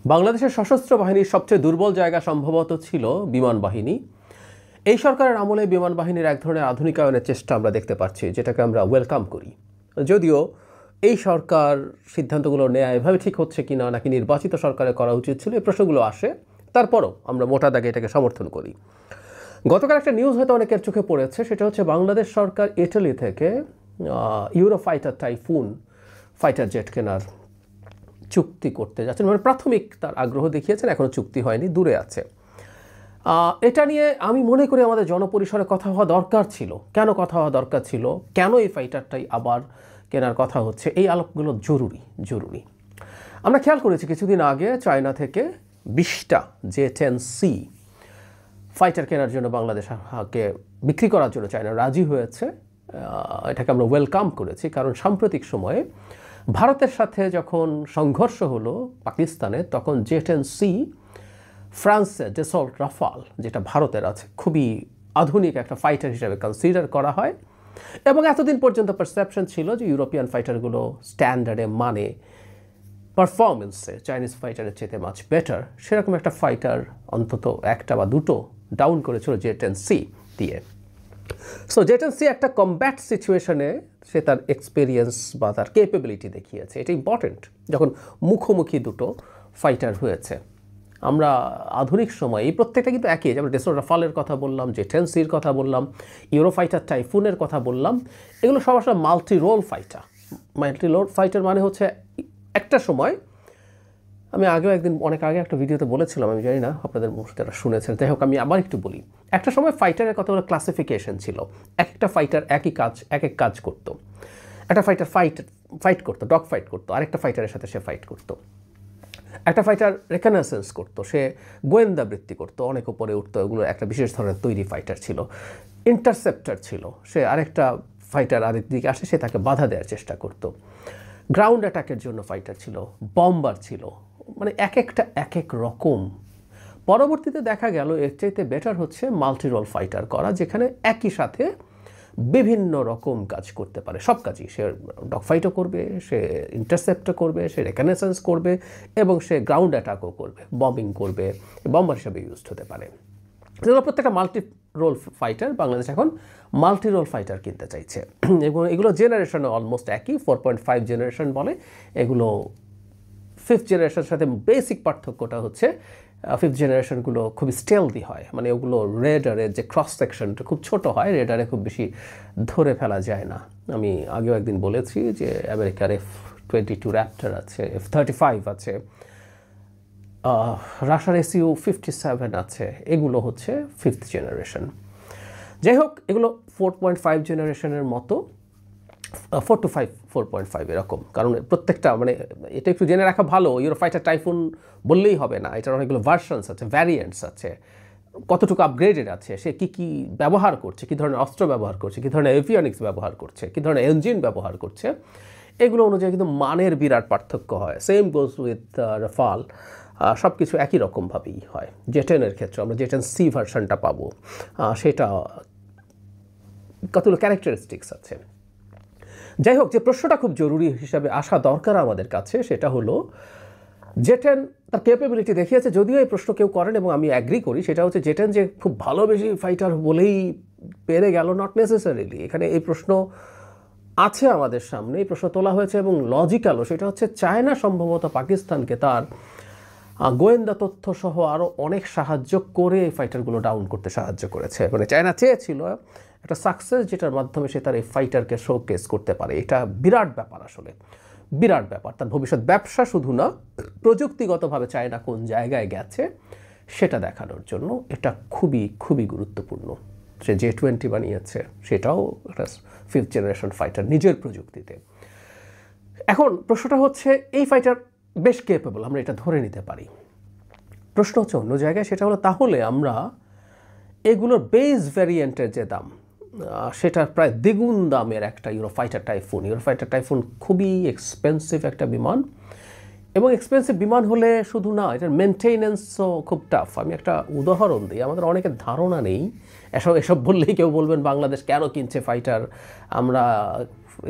বাংলাদেশের সশস্ত্র বাহিনীর সবচেয়ে দুর্বল জায়গা সম্ভবত ছিল বিমান বাহিনী। এই সরকারের আমলে বিমান বাহিনীর এক ধরনের আধুনিকায়নের চেষ্টা আমরা দেখতে পাচ্ছি, যেটাকে আমরা ওয়েলকাম করি। যদিও এই সরকার সিদ্ধান্তগুলো নেওয়া এভাবে ঠিক হচ্ছে কিনা, নাকি নির্বাচিত সরকারের করা উচিত ছিল, এই প্রশ্নগুলো আসে। তারপরও আমরা মোটা দাগে এটাকে সমর্থন করি। গতকাল একটা নিউজ হয়তো অনেকের চোখে পড়েছে, সেটা হচ্ছে বাংলাদেশ সরকার ইটালি থেকে ইউরোফাইটার টাইফুন ফাইটার জেট কেনার চুক্তি করতে যাচ্ছেন। মানে প্রাথমিক তার আগ্রহ দেখিয়েছেন, এখনও চুক্তি হয়নি, দূরে আছে। এটা নিয়ে আমি মনে করি আমাদের জনপরিসরে কথা হওয়া দরকার ছিল। কেন কথা হওয়া দরকার ছিল, কেন এই ফাইটারটাই আবার কেনার কথা হচ্ছে, এই আলোকগুলো জরুরি। আমরা খেয়াল করেছি কিছুদিন আগে চায়না থেকে 20টা J-10C ফাইটার কেনার জন্য বাংলাদেশকে বিক্রি করার জন্য চায়না রাজি হয়েছে। এটাকে আমরা ওয়েলকাম করেছি, কারণ সাম্প্রতিক সময়ে ভারতের সাথে যখন সংঘর্ষ হলো পাকিস্তানে, তখন J-10C ফ্রান্সের ডেসল্ট রাফাল, যেটা ভারতের আছে, খুবই আধুনিক একটা ফাইটার হিসেবে কনসিডার করা হয়। এবং এতদিন পর্যন্ত পারসেপশন ছিল যে ইউরোপিয়ান ফাইটারগুলো স্ট্যান্ডার্ডে, মানে পারফরমেন্সে চাইনিজ ফাইটারের চেয়ে মাচ বেটার, সেরকম একটা ফাইটার অন্তত একটা বা দুটো ডাউন করেছিল J-10C দিয়ে। সো J-10C একটা কমব্যাট সিচুয়েশনে সে তার এক্সপিরিয়েন্স বা তার ক্যাপাবিলিটি দেখিয়েছে। এটা ইম্পর্টেন্ট যখন মুখোমুখি দুটো ফাইটার হয়েছে। আমরা আধুনিক সময়ে এই প্রত্যেকটা কিন্তু একই, যেমন ডেসল্ট রাফালের কথা বললাম, J-10Cর কথা বললাম, ইউরোফাইটার টাইফুনের কথা বললাম, এগুলো সব আসলে multi role fighter. Multi role fighter মানে হচ্ছে একটা সময়, আমি অনেক আগে একটা ভিডিওতে বলেছিলাম, আমি জানি না আপনাদের যারা শুনেছেন, যাই হোক আমি আবার একটু বলি। একটা সময় ফাইটারের কতগুলো ক্লাসিফিকেশন ছিল, একটা ফাইটার এক এক কাজ করতো। একটা ফাইটার ফাইট করতো, ডগ ফাইট করতো, আরেকটা ফাইটারের সাথে সে ফাইট করতো। একটা ফাইটার রেকনেসেন্স করতো, সে গোয়েন্দা বৃত্তি করতো, অনেক উপরে উঠতো, এগুলো একটা বিশেষ ধরনের তৈরি ফাইটার ছিল। ইন্টারসেপ্টার ছিল, সে আরেকটা ফাইটার আরেক দিকে আসে, সে তাকে বাধা দেওয়ার চেষ্টা করতো। গ্রাউন্ড অ্যাটাকের জন্য ফাইটার ছিল, বম্বার ছিল, মানে এক এক রকম। পরবর্তীতে দেখা গেল এর চাইতে বেটার হচ্ছে মাল্টি রোল ফাইটার করা, যেখানে একই সাথে বিভিন্ন রকম কাজ করতে পারে, সব কাজই। সে ডগ ফাইটও করবে, সে ইন্টারসেপ্টও করবে, সে রেকনেসেন্স করবে, এবং সে গ্রাউন্ড অ্যাটাকও করবে, বম্বিং করবে, বম্বার হিসাবে ইউজড হতে পারে। এগুলো প্রত্যেকটা মাল্টি রোল ফাইটার। বাংলাদেশ এখন মাল্টি রোল ফাইটার কিনতে চাইছে, এবং এগুলো জেনারেশনে অলমোস্ট একই, 4.5 জেনারেশন বলে। এগুলো 5th জেনারেশনের সাথে বেসিক পার্থক্যটা হচ্ছে 5th জেনারেশনগুলো খুবই স্টেলদি হয়, মানে ওগুলো রেডারের যে ক্রস সেকশনটা খুব ছোট হয়, রেডারে খুব বেশি ধরে ফেলা যায় না। আমি আগেও একদিন বলেছি যে আমেরিকার F-22 র্যাপ্টার আছে, F-35 আছে, রাশিয়ার Su-57 আছে, এগুলো হচ্ছে 5th জেনারেশন। যাই হোক, এগুলো 4.5 জেনারেশনের মতো, 4 to 5, 4.5 এরকম। কারণ প্রত্যেকটা, মানে এটা একটু জেনে রাখা ভালো, ইউরোফাইটার টাইফুন বললেই হবে না, এটার অনেকগুলো ভার্সনস আছে, ভ্যারিয়েন্টস আছে, কতটুকু আপগ্রেডেড আছে, সে কী ব্যবহার করছে, কী ধরনের অস্ত্র ব্যবহার করছে, কী ধরনের এভিয়নিক্স ব্যবহার করছে, কী ধরনের ইঞ্জিন ব্যবহার করছে, এগুলো অনুযায়ী কিন্তু মানের বিরাট পার্থক্য হয়। সেম গোজ উইথ রাফাল, সব কিছু একই রকমভাবেই হয়। J-10-এর ক্ষেত্রে আমরা J-10C ভার্সনটা পাবো, সেটা কতগুলো ক্যারেক্টারিস্টিক্স আছে। যাই হোক, যে প্রশ্নটা খুব জরুরি হিসাবে আসা দরকার আমাদের কাছে, সেটা হলো J-10 তার ক্যাপাবিলিটি দেখিয়েছে, যদিও এই প্রশ্ন কেউ করেন এবং আমি অ্যাগ্রি করি, সেটা হচ্ছে J-10 যে খুব ভালো বেশি ফাইটার বলেই পেরে গেল, নট নেসেসারিলি। এখানে এই প্রশ্ন আছে আমাদের সামনে, এই প্রশ্ন তোলা হয়েছে এবং লজিক্যালও। সেটা হচ্ছে চায়না সম্ভবত পাকিস্তানকে তার গোয়েন্দা তথ্য সহ আরও অনেক সাহায্য করে এই ফাইটারগুলো ডাউন করতে সাহায্য করেছে। মানে চায়না চেয়েছিল একটা সাকসেস, যেটার মাধ্যমে সে তার এই ফাইটারকে শোকেস করতে পারে। এটা বিরাট ব্যাপার, আসলে বিরাট ব্যাপার। তার ভবিষ্যৎ ব্যবসা শুধু না, প্রযুক্তিগতভাবে চায়না কোন জায়গায় গেছে সেটা দেখানোর জন্য এটা খুবই গুরুত্বপূর্ণ। সে J-20 বানিয়েছে, সেটাও একটা 5th জেনারেশন ফাইটার নিজের প্রযুক্তিতে। এখন প্রশ্নটা হচ্ছে, এই ফাইটার বেশ ক্যাপেবল, আমরা এটা ধরে নিতে পারি। প্রশ্ন হচ্ছে অন্য জায়গায়, সেটা হলো তাহলে আমরা এগুলোর বেস ভ্যারিয়েন্টের যে দাম, সেটার প্রায় দ্বিগুণ দামের একটা ইউরোফাইটার টাইফুন খুবই এক্সপেন্সিভ একটা বিমান, এবং এক্সপেন্সিভ বিমান হলে শুধু না, এটার মেনটেনেন্সও খুব টাফ। আমি একটা উদাহরণ দিই, আমাদের অনেকের ধারণা নেই, এসব বললেই কেউ বলবেন বাংলাদেশ কেন কিনছে ফাইটার, আমরা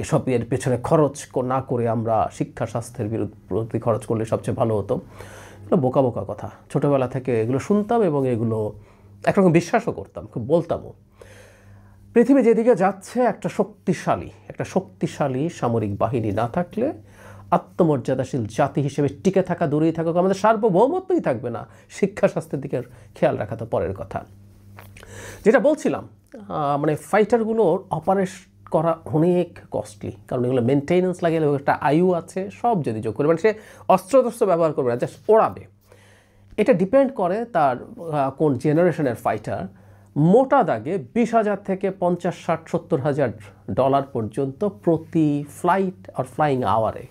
এসব এর পেছনে খরচ না করে আমরা শিক্ষা স্বাস্থ্যের প্রতি খরচ করলে সবচেয়ে ভালো হতো, এগুলো বোকা বোকা কথা। ছোটোবেলা থেকে এগুলো শুনতাম এবং এগুলো একরকম বিশ্বাসও করতাম, খুব বলতামও। পৃথিবী যেদিকে যাচ্ছে, একটা শক্তিশালী সামরিক বাহিনী না থাকলে আত্মমর্যাদাশীল জাতি হিসেবে টিকে থাকা দূরেই থাকুক, আমাদের সার্বভৌমত্বই থাকবে না। শিক্ষা স্বাস্থ্যের দিকে খেয়াল রাখা তো পরের কথা। যেটা বলছিলাম, মানে ফাইটারগুলোর অপারেশন করা অনেক কস্টলি, কারণ এগুলো মেনটেনেন্স লাগে, একটা আয়ু আছে, সব যদি যোগ করে, মানে সে অস্ত্র ব্যবহার করবে না, জাস্ট ওড়াবে। এটা ডিপেন্ড করে তার কোন জেনারেশনের ফাইটার। মোটা দাগে 20,000 থেকে 50, 60, $70,000 পর্যন্ত প্রতি flight are flying আওয়ারে।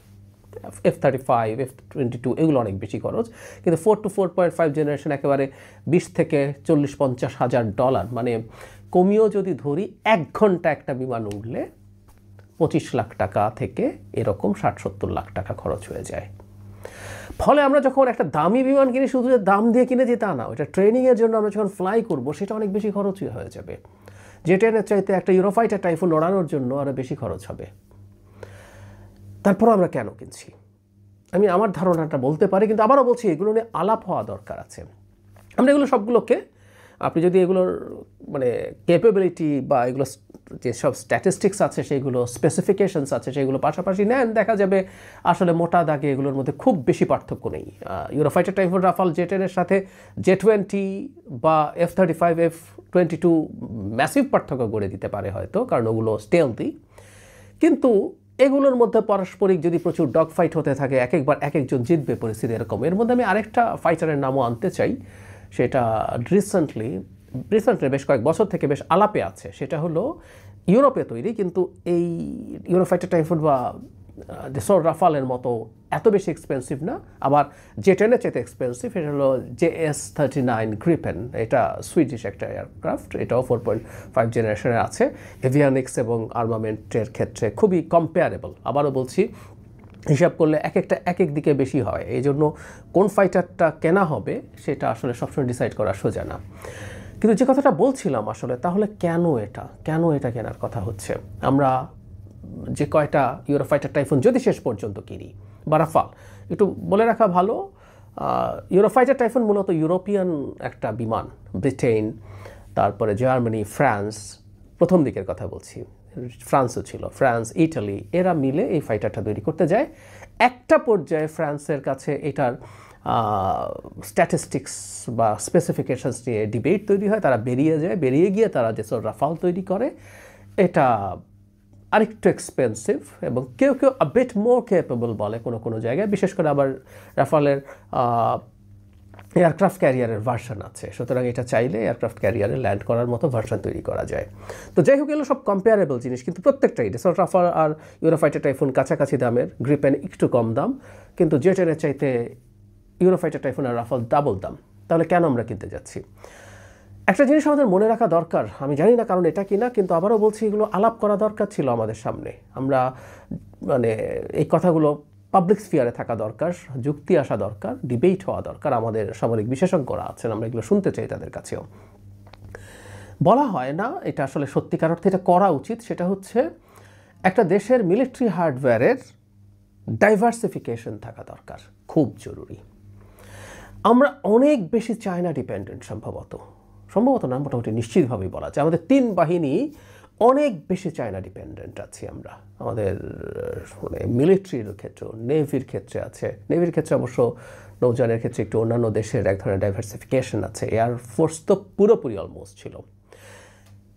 F-35, F-22 এগুলো অনেক বেশি খরচ, কিন্তু 4 to 4.5 জেনারেশন একেবারে 20 থেকে 40-50 হাজার ডলার, মানে কমিও যদি ধরি 1 ঘন্টা একটা বিমান উঠলে 25 লাখ টাকা থেকে এরকম 60-70 লাখ টাকা খরচ হয়ে যায়। ফলে আমরা যখন একটা দামি বিমান কিনি, শুধু দাম দিয়ে কিনে যে তা না, ওইটা ট্রেনিংয়ের জন্য আমরা যখন ফ্লাই করব সেটা অনেক বেশি খরচই হয়ে যাবে। জেটের চাইতে একটা ইউরোফাইটার টাইফুন ওড়ানোর জন্য আরও বেশি খরচ হবে। তারপর আমরা কেন কিনছি, আমি আমার ধারণাটা বলতে পারি, কিন্তু আবারও বলছি এগুলো নিয়ে আলাপ হওয়া দরকার আছে। আমরা এগুলো সবগুলোকে, আপনি যদি এগুলোর মানে ক্যাপাবিলিটি বা এগুলো যেসব স্ট্যাটিস্টিক্স আছে সেগুলো, স্পেসিফিকেশনস আছে সেগুলো পাশাপাশি নেন, দেখা যাবে আসলে মোটা দাগে এগুলোর মধ্যে খুব বেশি পার্থক্য নেই। ইউরোফাইটার টাইফুন রাফাল জেটের সাথে J-20 বা F-35, F-22 ম্যাসিভ পার্থক্য গড়ে দিতে পারে হয়তো, কারণ ওগুলো স্টেলথি। কিন্তু এগুলোর মধ্যে পারস্পরিক যদি প্রচুর ডগ ফাইট হতে থাকে, একবার এক একজন জিতবে পরিস্থিতি এরকম। এর মধ্যে আমি আরেকটা ফাইটারের নামও আনতে চাই, সেটা রিসেন্টলি বেশ কয়েক বছর থেকে বেশ আলাপে আছে। সেটা হলো ইউরোপে তৈরি, কিন্তু এই ইউরোফাইটার টাইফুন বা ডেসর রাফালের মতো এত বেশি এক্সপেন্সিভ না, আবার জেটেনের চেয়ে এক্সপেন্সিভ। এটা হলো JS-39 গ্রিপেন। এটা সুইডিশ একটা এয়ারক্রাফট, এটাও 4.5 জেনারেশনের আছে। এভিয়ানিক্স এবং আর্মামেন্টের ক্ষেত্রে খুবই কম্পেয়ারেবল। আবারও বলছি, হিসাব করলে এক এক দিকে বেশি হয়, এই জন্য কোন ফাইটারটা কেনা হবে সেটা আসলে সবসময় ডিসাইড করা সোজা না। কিন্তু যে কথাটা বলছিলাম আসলে, তাহলে কেন এটা কেনার কথা হচ্ছে? আমরা যে কয়টা ইউরোফাইটার টাইফুন যদি শেষ পর্যন্ত কিনি বা রাফাল, একটু বলে রাখা ভালো, ইউরোফাইটার টাইফুন মূলত ইউরোপিয়ান একটা বিমান। ব্রিটেন, তারপরে জার্মানি, ফ্রান্স, প্রথম দিকের কথা বলছি, ফ্রান্সও ছিল, ফ্রান্স, ইটালি, এরা মিলে এই ফাইটারটা তৈরি করতে যায়। একটা পর্যায়ে ফ্রান্সের কাছে এটার স্ট্যাটিস্টিক্স বা স্পেসিফিকেশনস নিয়ে ডিবেট তৈরি হয়, তারা বেরিয়ে গিয়ে তারা যে রাফাল তৈরি করে। এটা আরেকটু এক্সপেন্সিভ এবং কেউ আ বিট মোর ক্যাপেবল বলে কোনো জায়গায়, বিশেষ করে আবার রাফালের এয়ারক্রাফট ক্যারিয়ারের ভার্সন আছে, সুতরাং এটা চাইলে এয়ারক্রাফট ক্যারিয়ারে ল্যান্ড করার মতো ভার্সন তৈরি করা যায়। তো যাই হোক, এগুলো সব কম্পেয়ারেবল জিনিস, কিন্তু প্রত্যেকটাই ডেসল্ট রাফাল আর ইউরোফাইটার টাইফুন কাছাকাছি দামের, গ্রিপেন একটু কম দাম, কিন্তু জেটের চাইতে ইউরোফাইটার টাইফুন আর রাফাল ডাবল দাম। তাহলে কেন আমরা কিনতে যাচ্ছি? একটা জিনিস আমাদের মনে রাখা দরকার, আমি জানি না কারণ এটা কিনা, কিন্তু আবারও বলছি এগুলো আলাপ করা দরকার ছিল আমাদের সামনে। আমরা মানে এই কথাগুলো পাবলিক স্ফিয়ারে থাকা দরকার, যুক্তি আসা দরকার, ডিবেট হওয়া দরকার। আমাদের সামরিক বিশেষজ্ঞরা আছেন, আমরা এগুলো শুনতে চাই তাদের কাছেও। বলা হয় না, এটা আসলে সত্যিকার অর্থে এটা করা উচিত, সেটা হচ্ছে একটা দেশের মিলিটারি হার্ডওয়্যারের ডাইভার্সিফিকেশন থাকা দরকার, খুব জরুরি। আমরা অনেক বেশি চায়না ডিপেন্ডেন্ট, সম্ভবত না, মোটামুটি নিশ্চিতভাবেই বলা যায় আমাদের 3 বাহিনী অনেক বেশি চায়না ডিপেন্ডেন্ট আছি আমরা। আমাদের মানে মিলিটারির ক্ষেত্রে, নেভির ক্ষেত্রে আছে, নেভির ক্ষেত্রে অবশ্য নৌযানের ক্ষেত্রে একটু অন্যান্য দেশের এক ধরনের ডাইভার্সিফিকেশন আছে। এয়ারফোর্স তো পুরোপুরি অলমোস্ট ছিল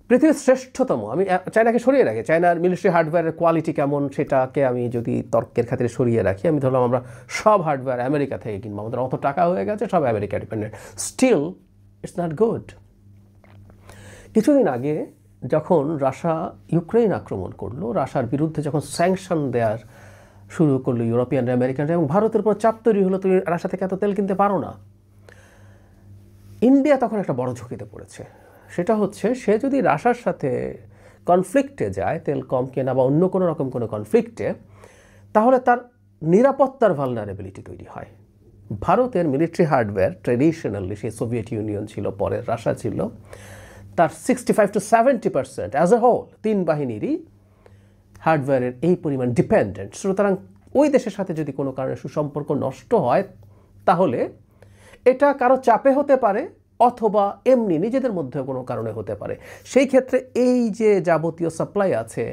পৃথিবীর শ্রেষ্ঠতম। আমি চায়নাকে সরিয়ে রাখি, চায়নার মিলিটারি হার্ডওয়্যারের কোয়ালিটি কেমন সেটাকে আমি যদি তর্কের খাতিরে সরিয়ে রাখি, আমি ধরলাম আমরা সব হার্ডওয়্যার আমেরিকা থেকে কিনবো, আমাদের অত টাকা হয়ে গেছে, সব America dependent, still it's not good. কিছুদিন আগে যখন রাশিয়া ইউক্রেন আক্রমণ করলো, রাশিয়ার বিরুদ্ধে যখন স্যাংশন দেওয়ার শুরু করলো ইউরোপিয়ানরা, আমেরিকানরা, এবং ভারতের উপর চাপ তৈরি হলো, তুমি রাশিয়া থেকে এত তেল কিনতে পারো না। ইন্ডিয়া তখন একটা বড় ঝুঁকিতে পড়েছে, সেটা হচ্ছে সে যদি রাশিয়ার সাথে কনফ্লিক্টে যায়, তেল কম কেনা বা অন্য কোনো রকম কোনো কনফ্লিক্টে, তাহলে তার নিরাপত্তার ভালনারেবিলিটি তৈরি হয়। ভারতের মিলিটারি হার্ডওয়্যার ট্রেডিশনালি, সেই সোভিয়েত ইউনিয়ন ছিল, পরে রাশিয়া ছিল, তার 65 to 70% অ্যাজ এ হোল 3 বাহিনীরই হার্ডওয়্যারের এই পরিমাণ ডিপেন্ডেন্ট, সুতরাং ওই দেশের সাথে যদি কোনো কারণে সুসম্পর্ক নষ্ট হয় তাহলে এটা কারো চাপে হতে পারে অথবা এমনি নিজেদের মধ্যে কোনো কারণে হতে পারে। সেই ক্ষেত্রে এই যে যাবতীয় সাপ্লাই আছে,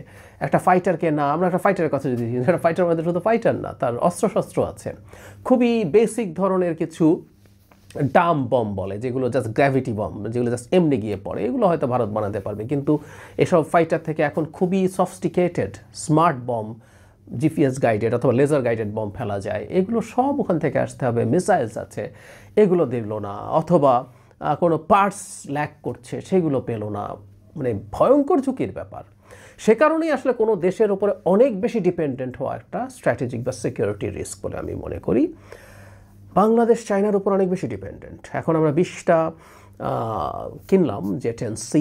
একটা ফাইটারকে না, আমরা একটা ফাইটারের কথা যদি একটা ফাইটার মধ্যে শুধু ফাইটার না, তার অস্ত্রশস্ত্র আছে, খুবই বেসিক ধরনের কিছু ডাম বম বলে যেগুলো জাস্ট গ্র্যাভিটি বম, যেগুলো জাস্ট এমনি গিয়ে পড়ে, এগুলো হয়তো ভারত বানাতে পারবে, কিন্তু এসব ফাইটার থেকে এখন খুবই sophisticated smart bomb, GPS guided অথবা লেজার গাইডেড বম ফেলা যায়, এগুলো সব ওখান থেকে আসতে হবে। মিসাইলস আছে, এগুলো দেখলো না, অথবা কোনো পার্টস ল্যাক করছে সেগুলো পেলো না, মানে ভয়ঙ্কর ঝুঁকির ব্যাপার। সে কারণেই আসলে কোনো দেশের উপরে অনেক বেশি ডিপেন্ডেন্ট হওয়া একটা স্ট্র্যাটেজিক বা সিকিউরিটি রিস্ক বলে আমি মনে করি। বাংলাদেশ চায়নার উপর অনেক বেশি ডিপেন্ডেন্ট। এখন আমরা 20টা কিনলাম জে-10C,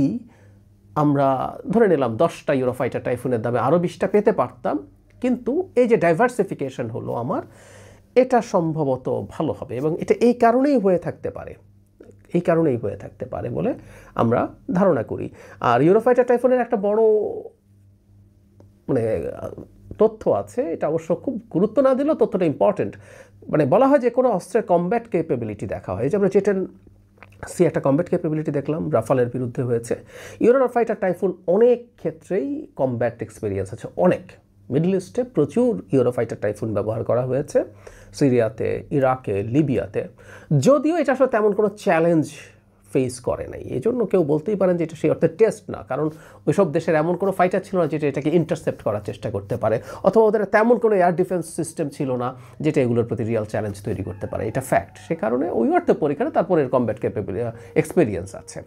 আমরা ধরে নিলাম 10টা ইউরোফাইটার টাইফুনের দামে আরও 20টা পেতে পারতাম, কিন্তু এই যে ডাইভার্সিফিকেশন হলো আমার, এটা সম্ভবত ভালো হবে এবং এটা এই কারণেই হয়ে থাকতে পারে বলে আমরা ধারণা করি। আর ইউরোফাইটার টাইফুনের একটা বড় মানে তথ্য আছে, এটা অবশ্য খুব গুরুত্ব না দিলেও তথ্যটা ইম্পর্টেন্ট। মানে বলা হয় যে কোনো অস্ত্রের কমব্যাট ক্যাপেবিলিটি দেখা হয়, যে আমরা জে-10C একটা কমব্যাট ক্যাপেবিলিটি দেখলাম, রাফালের বিরুদ্ধে হয়েছে। ইউরোফাইটার টাইফুন অনেক ক্ষেত্রেই কমব্যাট এক্সপিরিয়েন্স আছে, অনেক। মিডল ইস্টে প্রচুর ইউরোফাইটার টাইফুন ব্যবহার করা হয়েছে, সিরিয়াতে, ইরাকে, লিবিয়াতে, যদিও এটা আসলে তেমন কোনো চ্যালেঞ্জ ফেস করে নাই। এই জন্য কেউ বলতেই পারেন যে এটা সেই অর্থে টেস্ট না, কারণ ওইসব দেশের এমন কোনো ফাইটার ছিল না যেটা এটাকে ইন্টারসেপ্ট করার চেষ্টা করতে পারে, অথবা ওদের তেমন কোনো এয়ার ডিফেন্স সিস্টেম ছিল না যেটা এগুলোর প্রতি রিয়াল চ্যালেঞ্জ তৈরি করতে পারে, এটা ফ্যাক্ট। সে কারণে ওই অর্থে পরীক্ষায় তারপরে কমব্যাট ক্যাপেবিলিটি এক্সপিরিয়েন্স আছে।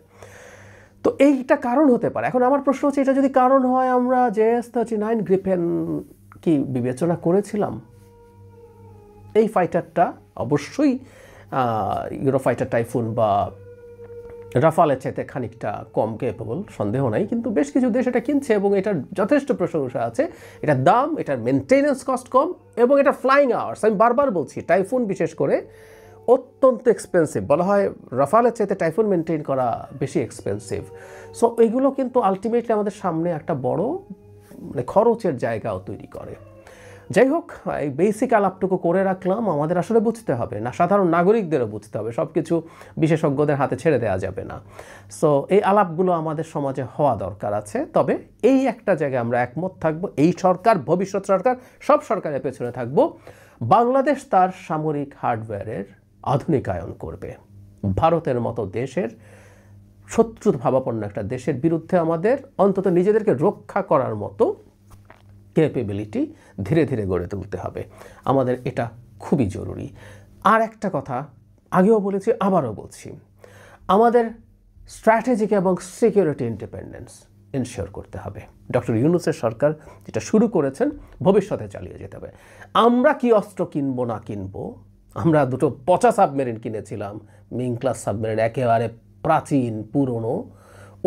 তো এইটা কারণ হতে পারে। এখন আমার প্রশ্ন হচ্ছে, এটা যদি কারণ হয়, আমরা JS-39 গ্রিপেন কি বিবেচনা করেছিলাম? এই ফাইটারটা অবশ্যই ইউরোফাইটার টাইফুন বা রাফালের চাইতে খানিকটা কম ক্যাপেবল, সন্দেহ নাই, কিন্তু বেশ কিছু দেশ এটা কিনছে এবং এটার যথেষ্ট প্রশংসা আছে। এটার দাম, এটার মেনটেনেন্স কস্ট কম এবং এটা ফ্লাইং আওয়ার্স, আমি বারবার বলছি, টাইফুন বিশেষ করে অত্যন্ত এক্সপেন্সিভ। বলা হয় রাফালের চাইতে টাইফুন মেনটেন করা বেশি এক্সপেন্সিভ। সো এগুলো কিন্তু আলটিমেটলি আমাদের সামনে একটা বড় মানে খরচের জায়গাও তৈরি করে। যাই হোক, এই বেসিক আলাপটুকু করে রাখলাম। আমাদের আসলে বুঝতে হবে না, সাধারণ নাগরিকদেরও বুঝতে হবে, সব কিছু বিশেষজ্ঞদের হাতে ছেড়ে দেওয়া যাবে না। সো এই আলাপগুলো আমাদের সমাজে হওয়া দরকার আছে। তবে এই একটা জায়গায় আমরা একমত থাকবো, এই সরকার, ভবিষ্যৎ সরকার, সব সরকারের পেছনে থাকবো, বাংলাদেশ তার সামরিক হার্ডওয়্যারের আধুনিকায়ন করবে। ভারতের মতো দেশের শত্রুভাবাপন্ন একটা দেশের বিরুদ্ধে আমাদের অন্তত নিজেদেরকে রক্ষা করার মতো ক্যাপেবিলিটি ধীরে ধীরে গড়ে তুলতে হবে। আমাদের এটা খুবই জরুরি। আর একটা কথা আগেও বলেছি, আবারও বলছি, আমাদের স্ট্র্যাটেজিক এবং সিকিউরিটি ইন্ডিপেন্ডেন্স এনশিওর করতে হবে। ডক্টর ইউনূসের সরকার যেটা শুরু করেছেন ভবিষ্যতে চালিয়ে যেতে হবে। আমরা কি অস্ত্র কিনবো না কিনবো, আমরা দুটো পচা সাবমেরিন কিনেছিলাম, মিং ক্লাস সাবমেরিন, একেবারে প্রাচীন পুরনো,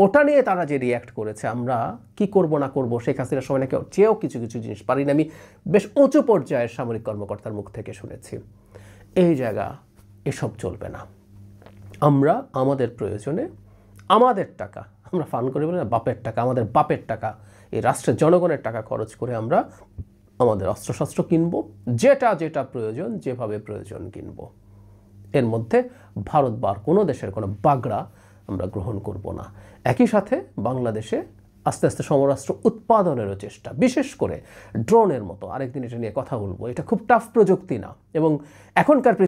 ওটা নিয়ে তারা যে রিয়্যাক্ট করেছে, আমরা কি করব না করব, শেখ হাসিনার সময় নাকি চেয়েও কিছু কিছু জিনিস পারি না, আমি বেশ উঁচু পর্যায়ের সামরিক কর্মকর্তার মুখ থেকে শুনেছি। এই জায়গা, এসব চলবে না। আমরা আমাদের প্রয়োজনে আমাদের টাকা, আমরা ফান করি বলে না, বাপের টাকা, আমাদের বাপের টাকা, এই রাষ্ট্রের জনগণের টাকা খরচ করে আমরা আমাদের অস্ত্রশস্ত্র কিনবো, যেটা যেটা প্রয়োজন, যেভাবে প্রয়োজন কিনবো। এর মধ্যে ভারত বা কোনো দেশের কোনো বাগড়া আমরা গ্রহণ করব না। একই সাথে বাংলাদেশে আস্তে আস্তে সমরাস্ত্র উৎপাদনেরও চেষ্টা, বিশেষ করে ড্রোনের মতো, আরেকদিন এটা নিয়ে কথা বলবো, এটা খুব টাফ প্রযুক্তি না এবং এখনকার